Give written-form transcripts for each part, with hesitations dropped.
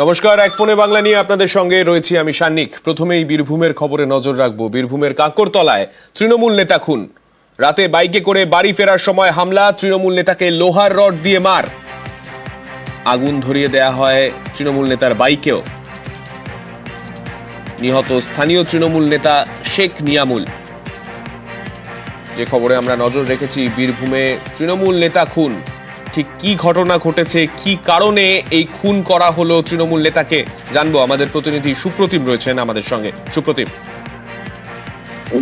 নমস্কার, এক ফোনে বাংলা নিয়ে আপনাদের সঙ্গে রয়েছি আমি সান্নিক। প্রথমেই বীরভূমের খবরে নজর রাখবো। বীরভূমের কাঁকরতলায় তৃণমূল নেতা খুন। রাতে বাইকে করে বাড়ি ফেরার সময় হামলা, তৃণমূল নেতাকে লোহার রড দিয়ে মার। আগুন ধরিয়ে দেয়া হয় তৃণমূল নেতার বাইকেও। নিহত স্থানীয় তৃণমূল নেতা শেখ নিয়ামুল। যে খবরে আমরা নজর রেখেছি, বীরভূমে তৃণমূল নেতা খুন। ঠিক কি ঘটনা ঘটেছে, কি কারণে এই খুন করা হলো তৃণমূল নেতাকে, জানবো। আমাদের প্রতিনিধি সুপ্রতিম রয়েছেন আমাদের সঙ্গে। সুপ্রতিম,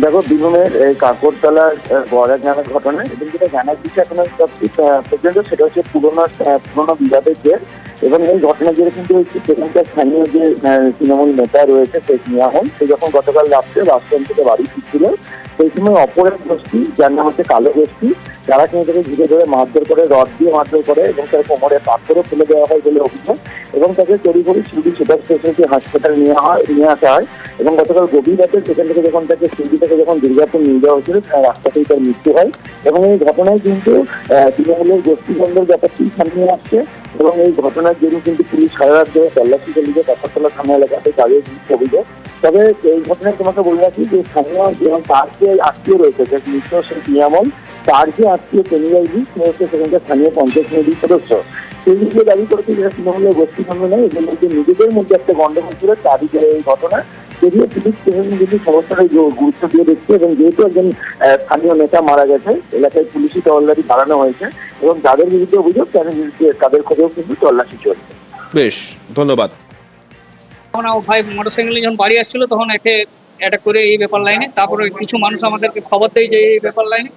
দেখো, বীরভূমের কাকরতলার বড় গ্রামের ঘটনা এবং যেটা জানার বিষয় এখনো পর্যন্ত সেটা হচ্ছে পুরোনো বিবাদের জের। এবং এই ঘটনা যেটা কিন্তু সেখানকার স্থানীয় যে তৃণমূল নেতা রয়েছে শেখ নিয়ামুল, সে যখন গতকাল রাত্রে বাসস্ট্যান্ড থেকে বাড়ি ফিরছিল, সেই সময় অপরাধ গোষ্ঠী, যার নাম হচ্ছে কালো গোষ্ঠী, তারা কিন্তু তাকে ঘিরে ধরে মারধর করে, রড দিয়ে মারধর করে এবং তার কোমরে পাথরও ফেলে দেওয়া হয় বলে অভিযোগ। এবং তাকে তড়িঘড়ি শিলিগুড়ি সুপার স্পেশালিটি হাসপাতালে নিয়ে আসা হয়। এবং গতকাল গভীর রাতে সেখান থেকে যখন তাকে শিলিগুড়ি থেকে যখন দুর্গাপুর নিয়ে যাওয়া হয়েছিল, রাস্তাতেই তার মৃত্যু হয়। এবং এই ঘটনায় কিন্তু তৃণমূলের গোষ্ঠীদ্বন্দ্বের ব্যাপারটি সামনে আসছে। এবং এই ঘটনার জন্য কিন্তু পুলিশ সারা রাত ধরে তল্লাশি চালিয়ে কাকরতলা থানা এলাকাতে তাদের অভিযোগ। তবে এই ঘটনায় তোমাকে বলে রাখি যে স্থানীয় এবং তার যে আত্মীয় রয়েছে, যে মৃত শেখ নিয়ামল, তার যে আত্মীয় পেনিয়াইজি, সে হচ্ছে সেখানকার স্থানীয় পঞ্চায়েত সমিতির সদস্য। সেই দিকে দাবি করেছে যে তৃণমূলের গোষ্ঠীদ্বন্দ্ব নেই, এদের মধ্যে নিজেদের মধ্যে একটা গন্ডগোল ছিল, তারই এই ঘটনা। যদিও পুলিশ কিন্তু সমস্যাটা গুরুত্ব দিয়ে দেখছে এবং যেহেতু একজন স্থানীয় নেতা মারা গেছে, এলাকায় পুলিশি তল্লাশি বাড়ানো হয়েছে এবং যাদের বিরুদ্ধে অভিযোগ তাদের খোঁজেও কিন্তু তল্লাশি চলছে। বেশ, ধন্যবাদ। তখন আমার ভাই মোটরসাইকেলে যখন বাড়ি আসছিল তখন একে অ্যাটাক করে এই ব্যাপার লাইনে, তারপরে কিছু মানুষ আমাদেরকে খবর দেয় যে এই ব্যাপার লাইনে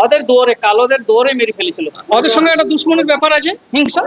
ওদের দৌড়ে, কালোদের দৌড়ে মেরে ফেলেছিল। ওদের সঙ্গে একটা দুশ্মনের ব্যাপার আছে, হিংসা।